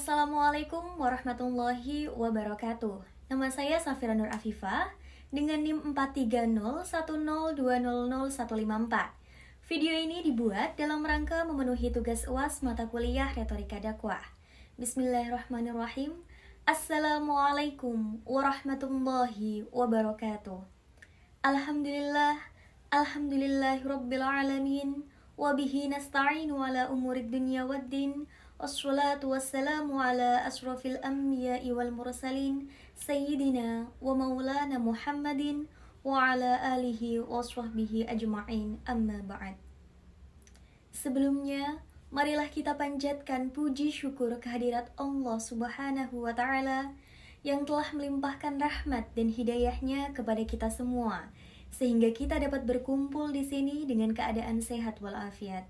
Assalamualaikum warahmatullahi wabarakatuh. Nama saya Safira Nur Afifah dengan NIM 43010200154. Video ini dibuat dalam rangka memenuhi tugas UAS mata kuliah Retorika Dakwah. Bismillahirrahmanirrahim. Assalamualaikum warahmatullahi wabarakatuh. Alhamdulillahirabbil alamin. Wabihi nasta'inu ala umurid dunya waddin. Wassalatu wassalamu ala asrafil anbiya'i wal mursalin Sayyidina wa maulana Muhammadin wa ala alihi wa sahbihi ajma'in, amma ba'd. Sebelumnya, marilah kita panjatkan puji syukur kehadirat Allah subhanahu wa ta'ala yang telah melimpahkan rahmat dan hidayahnya kepada kita semua, sehingga kita dapat berkumpul di sini dengan keadaan sehat walafiat.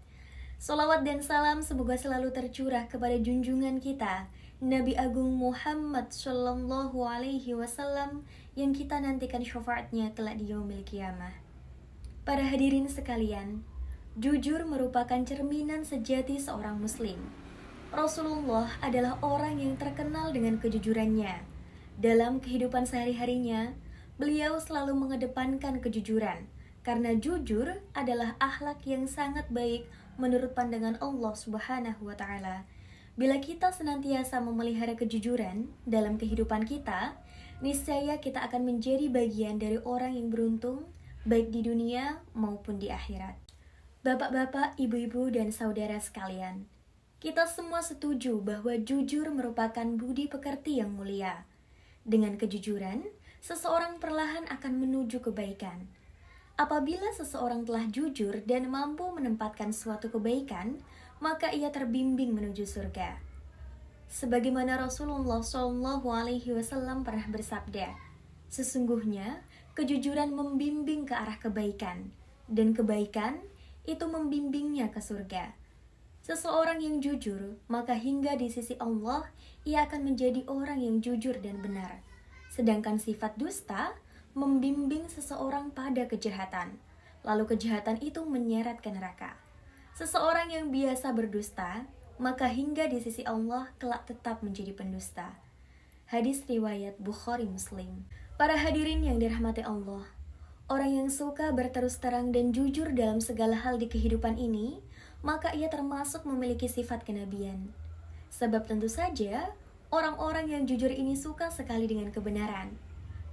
Salawat dan salam semoga selalu tercurah kepada junjungan kita, Nabi Agung Muhammad Sallallahu Alaihi Wasallam, yang kita nantikan syafaatnya kelak di yaumil qiyamah. Para hadirin sekalian, jujur merupakan cerminan sejati seorang muslim. Rasulullah adalah orang yang terkenal dengan kejujurannya. Dalam kehidupan sehari-harinya, beliau selalu mengedepankan kejujuran, karena jujur adalah akhlak yang sangat baik menurut pandangan Allah Subhanahu wa Ta'ala. Bila kita senantiasa memelihara kejujuran dalam kehidupan kita, niscaya kita akan menjadi bagian dari orang yang beruntung, baik di dunia maupun di akhirat. Bapak-bapak, ibu-ibu, dan saudara sekalian, kita semua setuju bahwa jujur merupakan budi pekerti yang mulia. Dengan kejujuran, seseorang perlahan akan menuju kebaikan. Apabila seseorang telah jujur dan mampu menempatkan suatu kebaikan, maka ia terbimbing menuju surga. Sebagaimana Rasulullah SAW pernah bersabda, sesungguhnya kejujuran membimbing ke arah kebaikan, dan kebaikan itu membimbingnya ke surga. Seseorang yang jujur, maka hingga di sisi Allah, ia akan menjadi orang yang jujur dan benar. Sedangkan sifat dusta membimbing seseorang pada kejahatan, lalu kejahatan itu menyeret ke neraka. Seseorang yang biasa berdusta, maka hingga di sisi Allah kelak tetap menjadi pendusta. Hadis riwayat Bukhari Muslim. Para hadirin yang dirahmati Allah, orang yang suka berterus terang dan jujur dalam segala hal di kehidupan ini, maka ia termasuk memiliki sifat kenabian. Sebab tentu saja, orang-orang yang jujur ini suka sekali dengan kebenaran.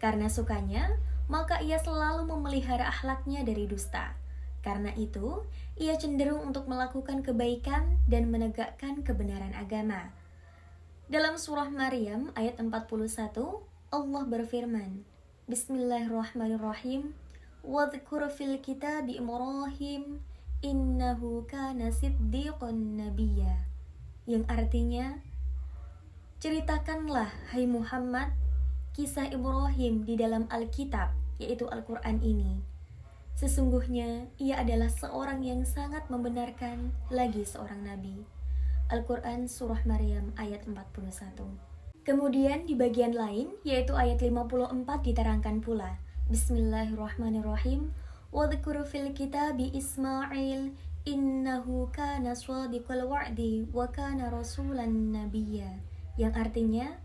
Karena sukanya, maka ia selalu memelihara akhlaknya dari dusta. Karena itu, ia cenderung untuk melakukan kebaikan dan menegakkan kebenaran agama. Dalam surah Maryam ayat 41, Allah berfirman, Bismillahirrahmanirrahim, Wadhkur fil kitabi Ibrahim, innahu kana siddiqan nabiyya. Yang artinya, ceritakanlah, hai Muhammad, kisah Ibrahim di dalam Alkitab, yaitu Al-Quran ini. Sesungguhnya ia adalah seorang yang sangat membenarkan, lagi seorang nabi. Al-Quran surah Maryam ayat 41. Kemudian di bagian lain, yaitu ayat 54 diterangkan pula, Bismillahirrahmanirrahim, Wadhkur fil kitabi Ismail, innahu kana shadiqal wa'di wa kana rasulan nabiyya. Yang artinya,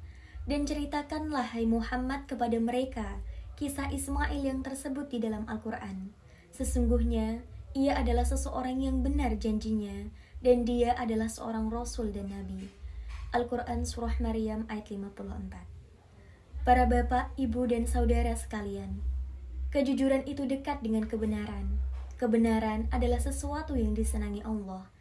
dan ceritakanlah hai Muhammad kepada mereka kisah Ismail yang tersebut di dalam Al-Quran. Sesungguhnya ia adalah seseorang yang benar janjinya, dan dia adalah seorang Rasul dan Nabi. Al-Quran surah Maryam ayat 54. Para bapak, ibu, dan saudara sekalian, kejujuran itu dekat dengan kebenaran. Kebenaran adalah sesuatu yang disenangi Allah.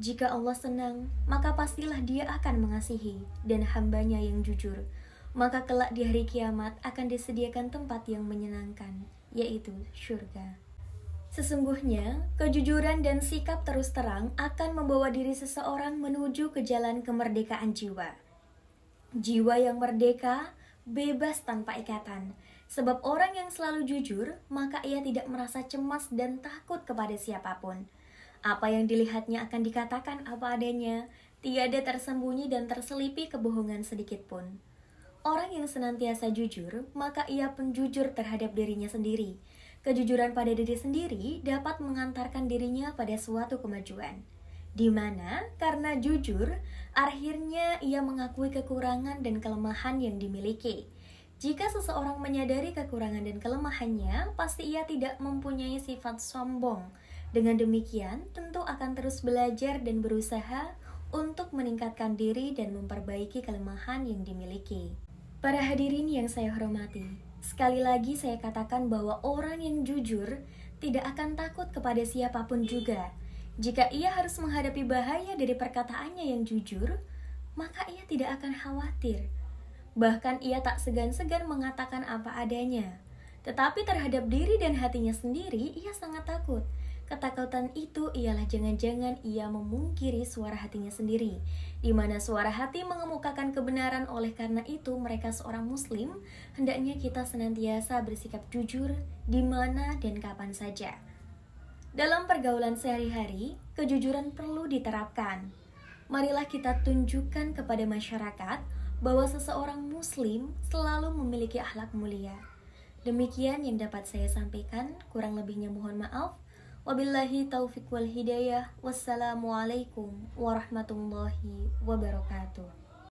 Jika Allah senang, maka pastilah dia akan mengasihi dan hambanya yang jujur. Maka kelak di hari kiamat akan disediakan tempat yang menyenangkan, yaitu syurga. Sesungguhnya, kejujuran dan sikap terus terang akan membawa diri seseorang menuju ke jalan kemerdekaan jiwa. Jiwa yang merdeka, bebas tanpa ikatan. Sebab orang yang selalu jujur, maka ia tidak merasa cemas dan takut kepada siapapun. Apa yang dilihatnya akan dikatakan apa adanya, tiada tersembunyi dan terselipi kebohongan sedikit pun. Orang yang senantiasa jujur, maka ia pun jujur terhadap dirinya sendiri. Kejujuran pada diri sendiri dapat mengantarkan dirinya pada suatu kemajuan. di mana karena jujur, akhirnya ia mengakui kekurangan dan kelemahan yang dimiliki. Jika seseorang menyadari kekurangan dan kelemahannya, pasti ia tidak mempunyai sifat sombong. Dengan demikian, tentu akan terus belajar dan berusaha untuk meningkatkan diri dan memperbaiki kelemahan yang dimiliki. Para hadirin yang saya hormati, sekali lagi saya katakan bahwa orang yang jujur tidak akan takut kepada siapapun juga. Jika ia harus menghadapi bahaya dari perkataannya yang jujur, maka ia tidak akan khawatir. Bahkan ia tak segan-segan mengatakan apa adanya. Tetapi terhadap diri dan hatinya sendiri, ia sangat takut. Ketakutan itu ialah jangan-jangan ia memungkiri suara hatinya sendiri, di mana suara hati mengemukakan kebenaran. Oleh karena itu, mereka seorang muslim, hendaknya kita senantiasa bersikap jujur di mana dan kapan saja. Dalam pergaulan sehari-hari, kejujuran perlu diterapkan. Marilah kita tunjukkan kepada masyarakat bahwa seseorang muslim selalu memiliki akhlak mulia. Demikian yang dapat saya sampaikan, kurang lebihnya mohon maaf. Wabillahi taufiq wal hidayah. Wassalamualaikum warahmatullahi wabarakatuh.